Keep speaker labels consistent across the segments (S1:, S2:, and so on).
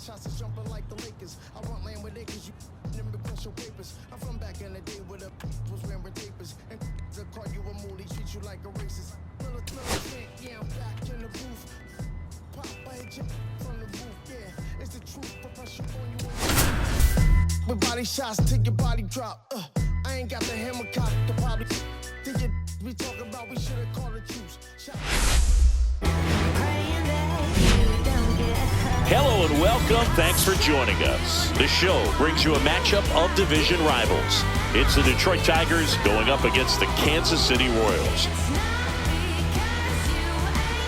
S1: shots is jumping like the Lakers. I want land with acres, you never press your papers. I'm from back in the day where the was wearing papers. And the call you a moolie, treat you like a racist. Yeah, I'm back in the booth. Pop, I hit you from the roof, yeah. It's the truth, but pressure on you. With body shots till your body drop. I ain't got the hammer cock to probably. Think you we talk about, we should have called a truce.
S2: Hello and welcome. Thanks for joining us. The show brings you a matchup of division rivals. It's the Detroit Tigers going up against the Kansas City Royals.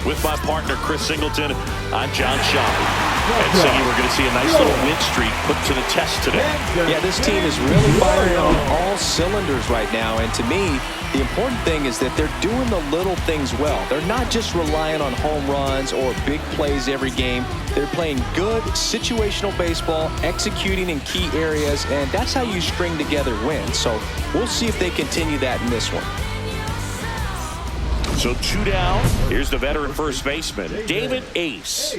S2: With my partner, Chris Singleton, I'm John Shelby. And Siggy, we're going to see a nice little win streak put to the test today.
S3: Yeah, this team is really firing on all cylinders right now. And to me, the important thing is that they're doing the little things well. They're not just relying on home runs or big plays every game. They're playing good situational baseball, executing in key areas, and that's how you string together wins. So we'll see if they continue that in this one.
S2: So 2 down. Here's the veteran first baseman, David Ace.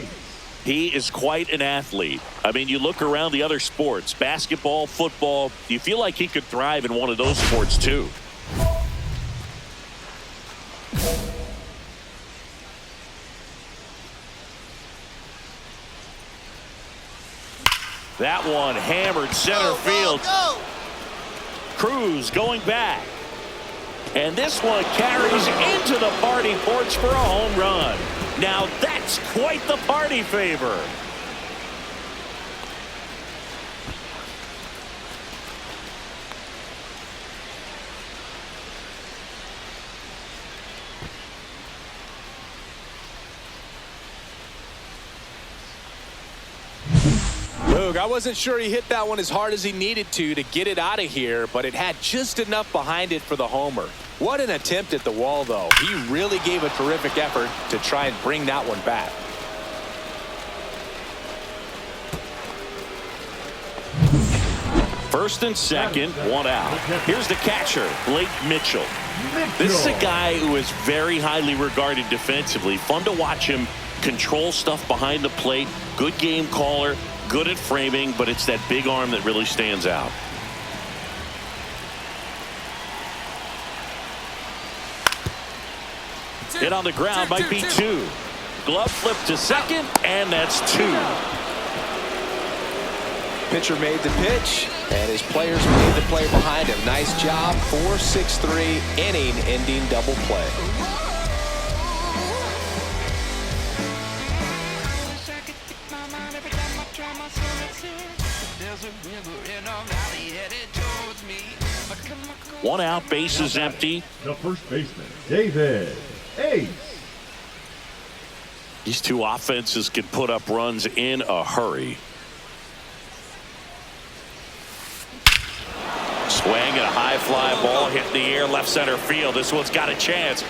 S2: He is quite an athlete. I mean, you look around the other sports, basketball, football, you feel like he could thrive in one of those sports too. That one hammered center field. Cruz going back. And this one carries into the party porch for a home run. Now that's quite the party favor.
S3: I wasn't sure he hit that one as hard as he needed to get it out of here, but it had just enough behind it for the homer. What an attempt at the wall, though. He really gave a terrific effort to try and bring that one back.
S2: First and second, one out. Here's the catcher, Blake Mitchell. This is a guy who is very highly regarded defensively. Fun to watch him control stuff behind the plate. Good game caller. Good at framing, but it's that big arm that really stands out. Hit on the ground might be two. Glove flip to second, and that's two.
S3: Pitcher made the pitch, and his players made the play behind him. Nice job. 4-6-3 inning-ending double play.
S2: One out, bases empty.
S4: The first baseman, David Ace.
S2: These two offenses can put up runs in a hurry. Swing and a high fly ball hit in the air left center field. This one's got a chance.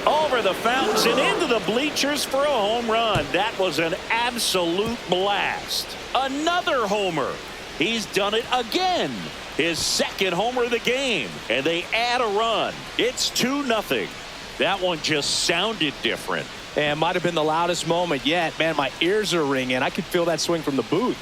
S2: Over the fountains and into the bleachers for a home run. That was an absolute blast. Another homer. He's done it again. His second homer of the game. And they add a run. It's 2-0. That one just sounded different.
S3: And might have been the loudest moment yet. Man, my ears are ringing. I could feel that swing from the booth.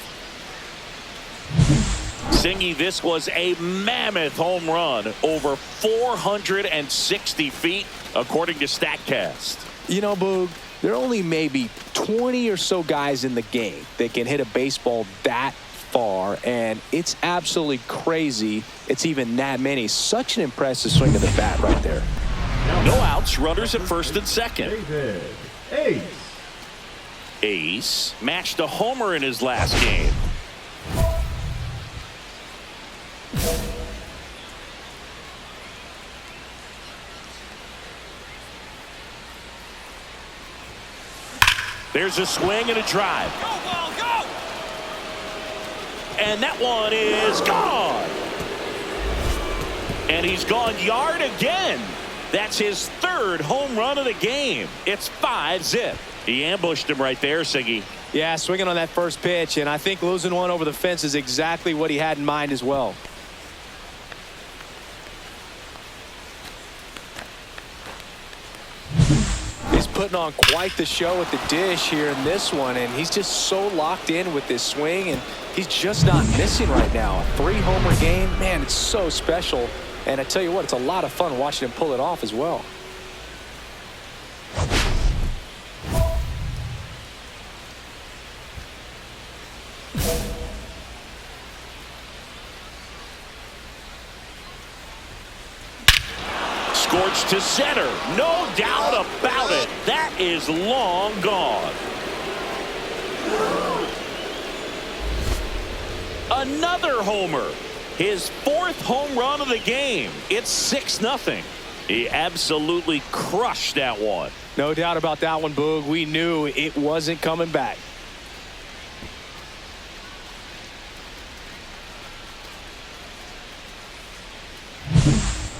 S2: Singy, this was a mammoth home run. Over 460 feet, according to StatCast.
S3: You know, Boog, there are only maybe 20 or so guys in the game that can hit a baseball that far, and it's absolutely crazy it's even that many. Such an impressive swing of the bat right there.
S2: No outs, runners at first and second.
S4: David Ace.
S2: Ace matched a homer in his last game. There's a swing and a drive.
S5: Go, ball, go!
S2: And that one is gone. And he's gone yard again. That's his third home run of the game. It's 5-zip. He ambushed him right there, Siggy.
S3: Yeah, swinging on that first pitch, and I think losing one over the fence is exactly what he had in mind as well. putting on quite the show at the dish here in this one, and he's just so locked in with this swing, and he's just not missing right now. A 3-homer game, man, it's so special. And I tell you what, it's a lot of fun watching him pull it off as well.
S2: Scorched to center. No doubt about it. That is long gone. Another homer. His 4th home run of the game. It's 6-0. He absolutely crushed that one.
S3: No doubt about that one, Boog. We knew it wasn't coming back.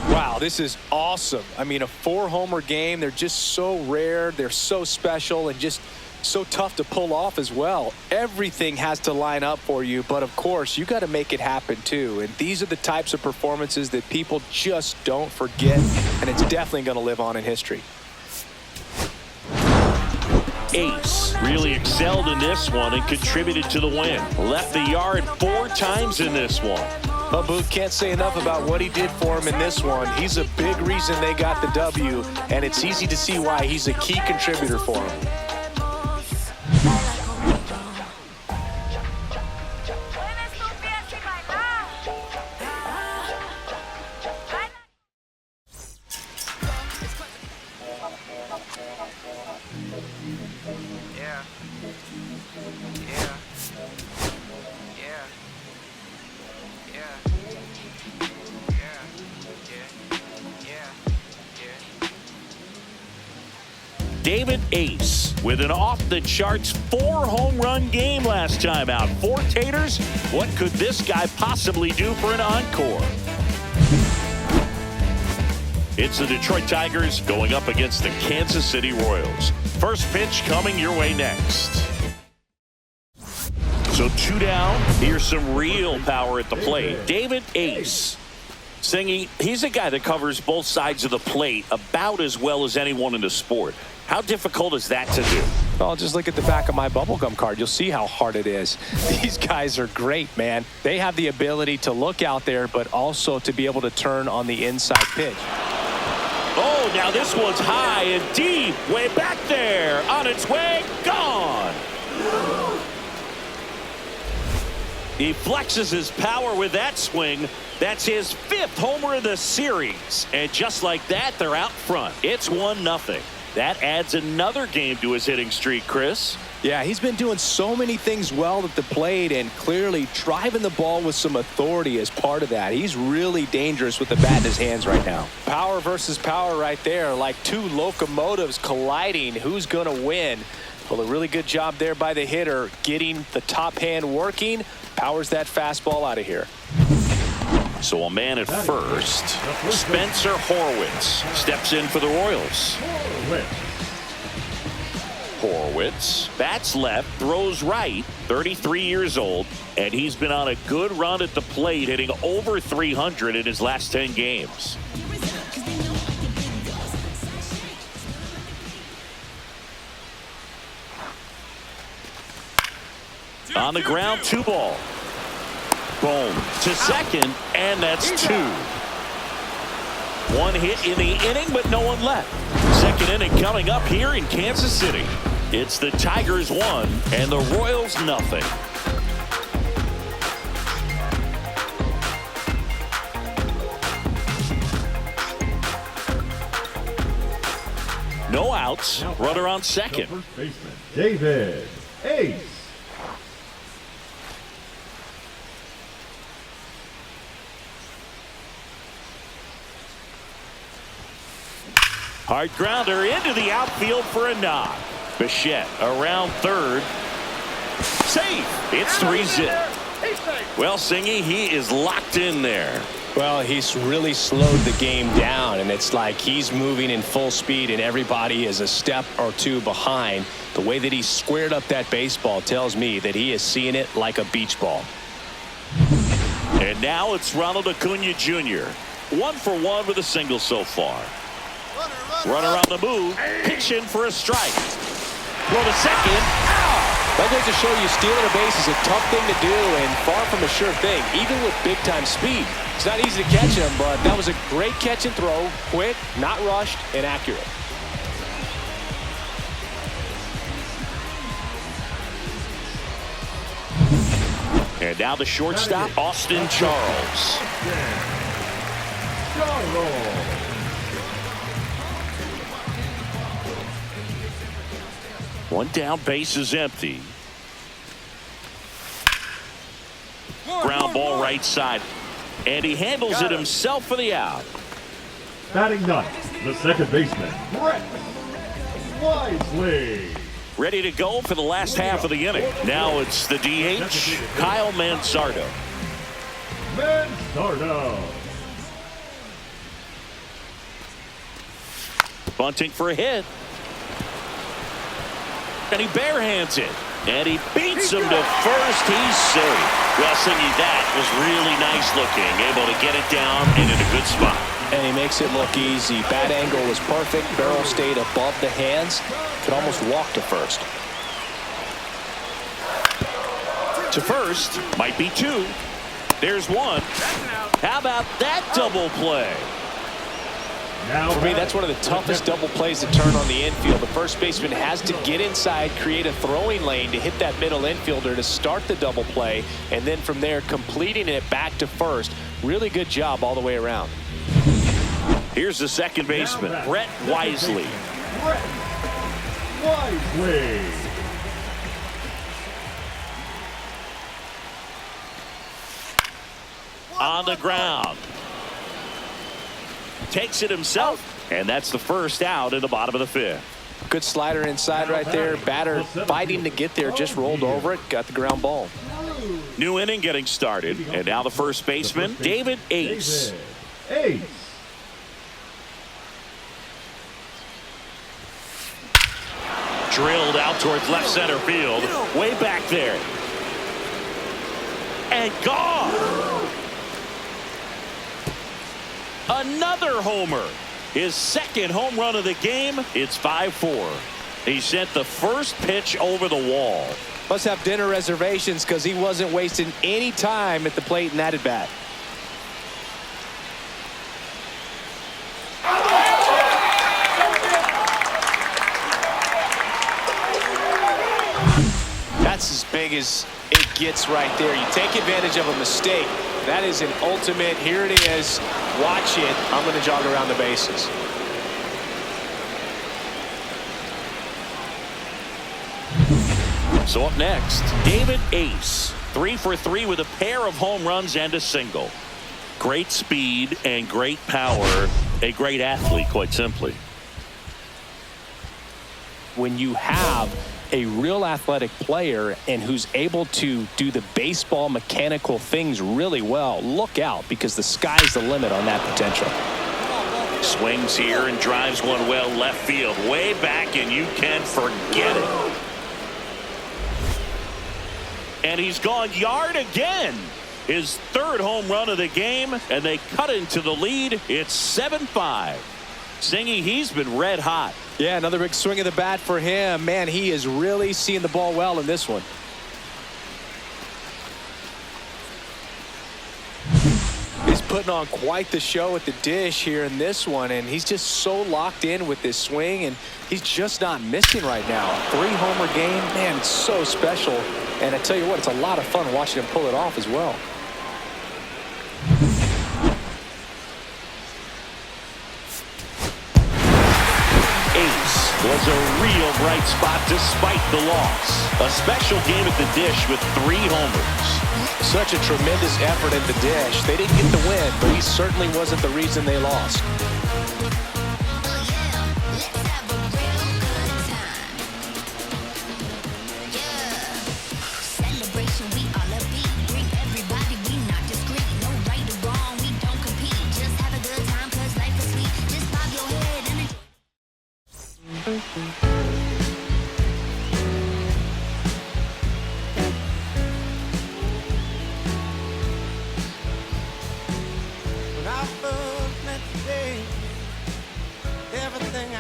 S3: Wow, this is awesome. I mean, a 4-homer game. They're just so rare. They're so special and just so tough to pull off as well. Everything has to line up for you, but of course, you got to make it happen too. And these are the types of performances that people just don't forget, and it's definitely going to live on in history.
S2: Ace really excelled in this one and contributed to the win. Left the yard 4 times in this one.
S3: But Boog can't say enough about what he did for him in this one. He's a big reason they got the W, and it's easy to see why he's a key contributor for him.
S2: David Ace with an off-the-charts 4-home run game last time out. 4 taters. What could this guy possibly do for an encore? It's the Detroit Tigers going up against the Kansas City Royals. First pitch coming your way next. So 2 down. Here's some real power at the plate. David Ace. Singy, he's a guy that covers both sides of the plate about as well as anyone in the sport. How difficult is that to do?
S3: Well, just look at the back of my bubblegum card. You'll see how hard it is. These guys are great, man. They have the ability to look out there, but also to be able to turn on the inside pitch.
S2: Oh, now this one's high and deep. Way back there. On its way. Gone. He flexes his power with that swing. That's his 5th homer of the series. And just like that, they're out front. It's 1-0. That adds another game to his hitting streak, Chris.
S3: Yeah, he's been doing so many things well at the plate and clearly driving the ball with some authority as part of that. He's really dangerous with the bat in his hands right now. Power versus power right there, like 2 locomotives colliding. Who's going to win? Well, a really good job there by the hitter, getting the top hand working. Powers that fastball out of here.
S2: So a man at first, Spencer Horwitz steps in for the Royals. Horwitz bats left, throws right, 33 years old, and he's been on a good run at the plate, hitting over 300 in his last 10 games. On the ground, 2 ball. Boom to second, and that's 2. 1 hit in the inning, but no one left. Second inning coming up here in Kansas City. It's the Tigers 1 and the Royals 0. No outs. Runner on second.
S4: First baseman, David Ace.
S2: Hard grounder into the outfield for a knock. Bichette around third. Safe. It's 3-0. Well, Singy, he is locked in there.
S3: Well, he's really slowed the game down, and it's like he's moving in full speed and everybody is a step or 2 behind. The way that he squared up that baseball tells me that he is seeing it like a beach ball.
S2: And now it's Ronald Acuna Jr. 1 for 1 with a single so far.
S1: Runner,
S2: Runner on the move, pitching for a strike. Throw to second.
S3: That goes to show you stealing a base is a tough thing to do and far from a sure thing, even with big-time speed. It's not easy to catch him, but that was a great catch and throw. Quick, not rushed, and accurate.
S2: And now the shortstop, Austin Charles. One down, base is empty. Ground ball right side. And he handles it himself for the out.
S4: Batting ninth, the second baseman, Brett Ainsley.
S2: Ready to go for the last half of the inning. Now it's the DH, Kyle Mansardo. Bunting for a hit. And he barehands it. And he beats him to first. He's safe. Well, Singy, that was really nice looking. Able to get it down and in a good spot.
S3: And he makes it look easy. Bat angle was perfect. Barrel stayed above the hands. Could almost walk to first.
S2: To first. Might be two. There's one. How about that double play?
S3: For me, that's one of the toughest double plays to turn on the infield. The first baseman has to get inside, create a throwing lane to hit that middle infielder to start the double play, and then from there completing it back to first. Really good job all the way around.
S2: Here's the second baseman, Brett Wisely. On the ground. Takes it himself, and that's the first out in the bottom of the fifth.
S3: Good slider inside right there. Batter fighting to get there, just rolled over it, got the ground ball.
S2: New inning getting started, and now the first baseman, David Ace. Drilled out towards left center field, way back there. And gone. Another homer. His second home run of the game. It's 5-4. He sent the first pitch over the wall.
S3: Must have dinner reservations because he wasn't wasting any time at the plate in that at bat. That's as big as it gets right there. You take advantage of a mistake. That is an ultimate. Here it is. Watch it. I'm going to jog around the bases.
S2: So up next, David Ace. 3 for 3 with a pair of home runs and a single. Great speed and great power. A great athlete, quite simply.
S3: When you have a real athletic player and who's able to do the baseball mechanical things really well, look out, because the sky's the limit on that potential.
S2: Swings here and drives one well left field, way back, and you can forget it. And he's gone yard again. His third home run of the game, and they cut into the lead. It's 7-5. Singy, he's been red hot.
S3: Yeah, another big swing of the bat for him. Man, he is really seeing the ball well in this one. He's putting on quite the show at the dish here in this one, and he's just so locked in with this swing, and he's just not missing right now. 3-homer game, man, it's so special. And I tell you what, it's a lot of fun watching him pull it off as well.
S2: Was a real bright spot despite the loss. A special game at the dish with 3 homers.
S3: Such a tremendous effort at the dish. They didn't get the win, but he certainly wasn't the reason they lost.
S5: When I first met today, everything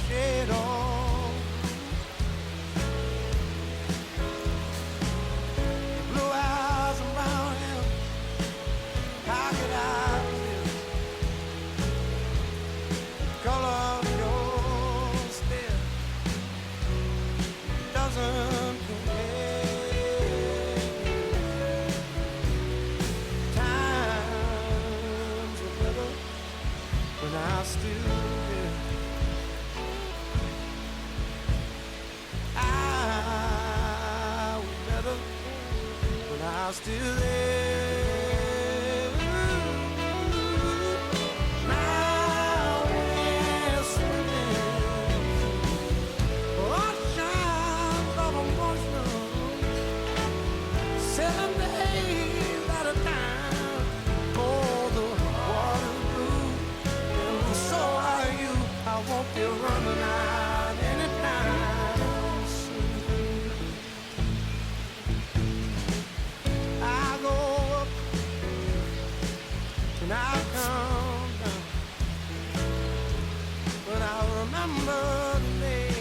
S1: shade on. Blue eyes around him, how could I resist? Color of your stare doesn't compare. Times are better when I still live. I was better when I still live. Now we're swimming oceans of emotion, 7 days at a time. Oh, the water's blue, and so are you. I won't be running out anytime soon. I go up and I come down, but I remember the day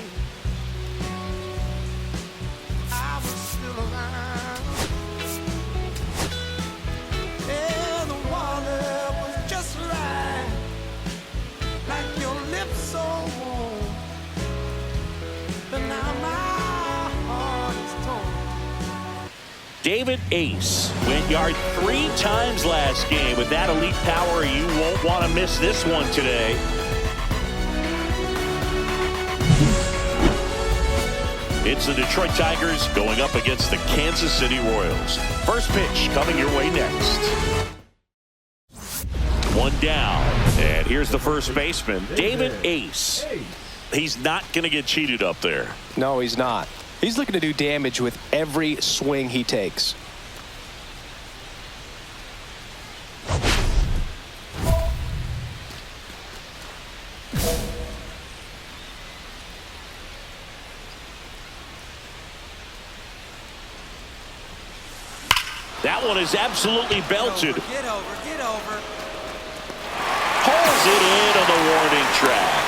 S1: I was still around. Yeah, the water was just right, like your lips so warm. But now my heart is torn.
S2: David Ace went yard 3 times last game. With that elite power, you won't want to miss this one today. It's the Detroit Tigers going up against the Kansas City Royals. First pitch coming your way next. One down, and here's the first baseman, David Ace. He's not going to get cheated up there.
S3: No, he's not. He's looking to do damage with every swing he takes.
S2: That one is absolutely belted.
S1: Get over.
S2: Pulls it in on the warning track.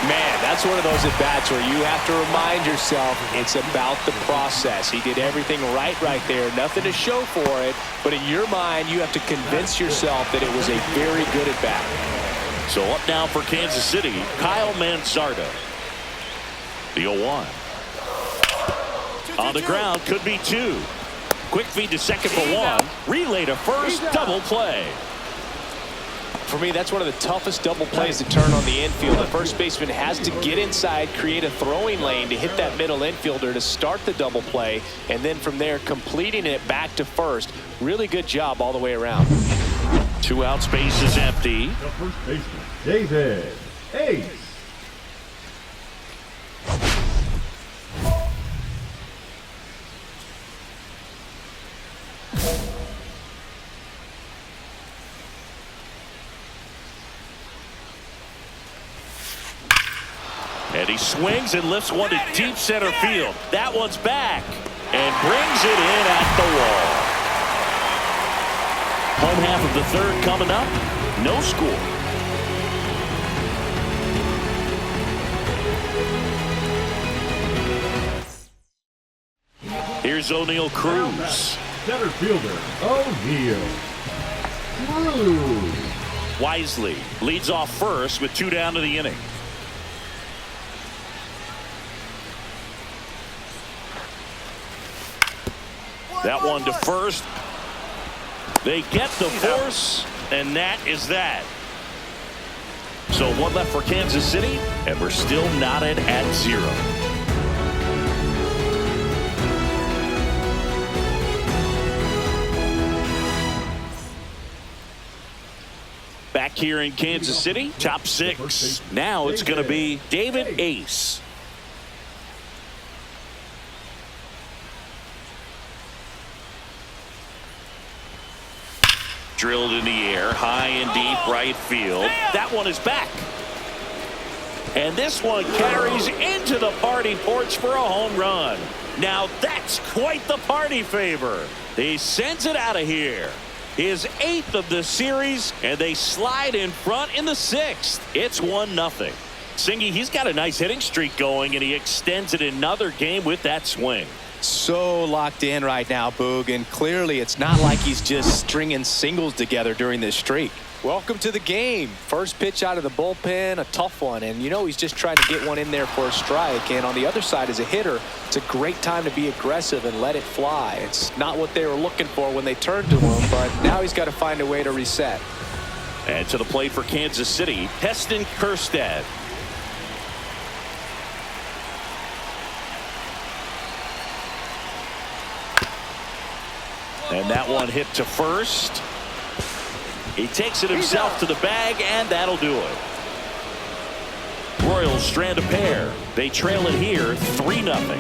S3: Man, that's one of those at-bats where you have to remind yourself it's about the process. He did everything right there. Nothing to show for it. But in your mind, you have to convince yourself that it was a very good at-bat.
S2: So up now for Kansas City, Kyle Mansardo. The 0-1. On the ground, could be 2. Quick feed to second for 1. Relay to first, double play.
S3: For me, that's one of the toughest double plays to turn on the infield. The first baseman has to get inside, create a throwing lane to hit that middle infielder to start the double play, and then from there completing it back to first. Really good job all the way around.
S2: 2 out, space is empty.
S4: The first baseman, David Ace.
S2: And he swings and lifts one to deep center field. That one's back and brings it in at the wall. Home half of the third coming up. No score. Here's O'Neal Cruz.
S4: Center fielder, O'Neal Cruz.
S2: Wisely leads off first with 2 down to the inning. That one to first. They get the force, and that is that. So 1 left for Kansas City, and we're still knotted at 0. Back here in Kansas City, top 6. Now it's going to be David Ace. Drilled in the air, high and deep right field. That one is back. And this one carries into the party porch for a home run. Now that's quite the party favor. He sends it out of here. His 8th of the series, and they slide in front in the 6th. It's 1-0. Singy, he's got a nice hitting streak going, and he extends it another game with that swing.
S3: So locked in right now, Boog, and clearly it's not like he's just stringing singles together during this streak. Welcome to the game. First pitch out of the bullpen, a tough one, and you know he's just trying to get one in there for a strike. And on the other side, as a hitter, it's a great time to be aggressive and let it fly. It's not what they were looking for when they turned to him, but now he's got to find a way to reset.
S2: And to the plate for Kansas City, Heston Kjerstad. And that one hit to first. He takes it himself to the bag, and that'll do it. Royals strand a pair. They trail it here 3-0.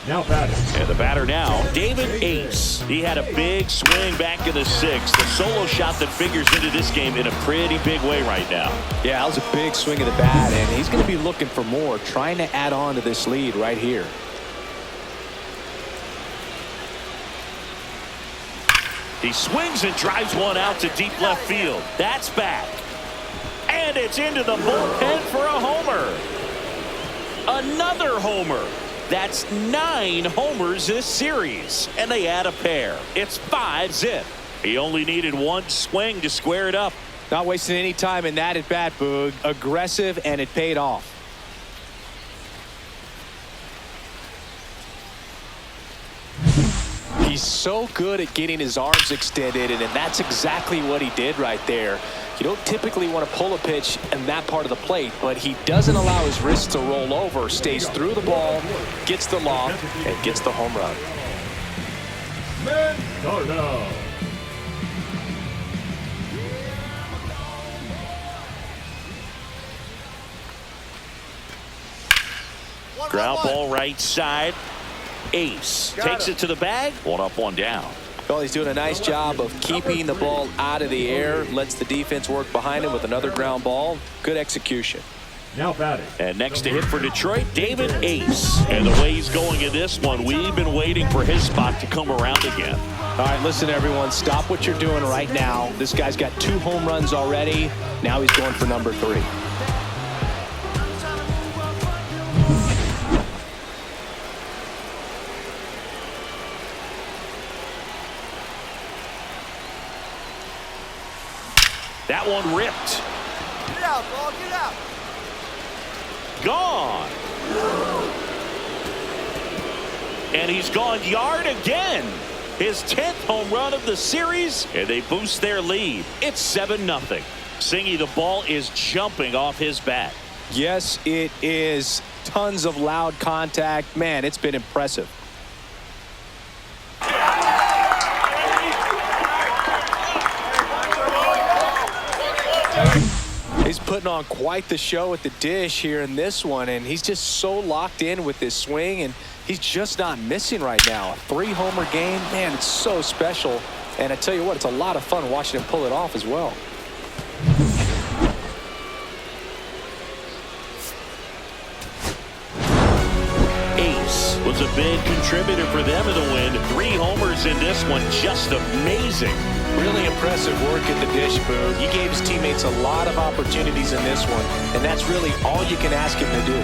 S4: Now batting.
S2: And the batter now, David Ace. He had a big swing back in the sixth. The solo shot that figures into this game in a pretty big way right now.
S3: Yeah, that was a big swing of the bat, and he's going to be looking for more, trying to add on to this lead right here.
S2: He swings and drives one out to deep left field. That's back. And it's into the bullpen for a homer. Another homer. That's 9 homers this series, and they add a pair. It's 5-zip. He only needed one swing to square it up.
S3: Not wasting any time in that at bat, Boog. Aggressive, and it paid off. He's so good at getting his arms extended, and that's exactly what he did right there. You don't typically want to pull a pitch in that part of the plate, but he doesn't allow his wrists to roll over, stays through the ball, gets the loft, and gets the home run.
S4: Darno.
S2: Ground ball right side. Ace takes it to the bag. 1 up, 1 down.
S3: Well, he's doing a nice job of keeping the ball out of the air. Lets the defense work behind him with another ground ball. Good execution.
S4: Now batting.
S2: And next to hit for Detroit, David Ace. And the way he's going in this one, we've been waiting for his spot to come around again.
S3: All right, listen, everyone. Stop what you're doing right now. This guy's got 2 home runs already. Now he's going for number 3.
S2: That one ripped.
S1: Get out, ball, get out.
S2: Gone. And he's gone yard again. His 10th home run of the series, and they boost their lead. It's 7-0. Singy, the ball is jumping off his bat.
S3: Yes, it is. Tons of loud contact. Man, it's been impressive. He's putting on quite the show at the dish here in this one, and he's just so locked in with this swing, and he's just not missing right now. A 3-homer game, man, it's so special. And I tell you what, it's a lot of fun watching him pull it off as well.
S2: Ace was a big contributor for them in the win. 3 homers in this one, just amazing.
S3: Really impressive work at the dish, Boog. He gave his teammates a lot of opportunities in this one, and that's really all you can ask him to do.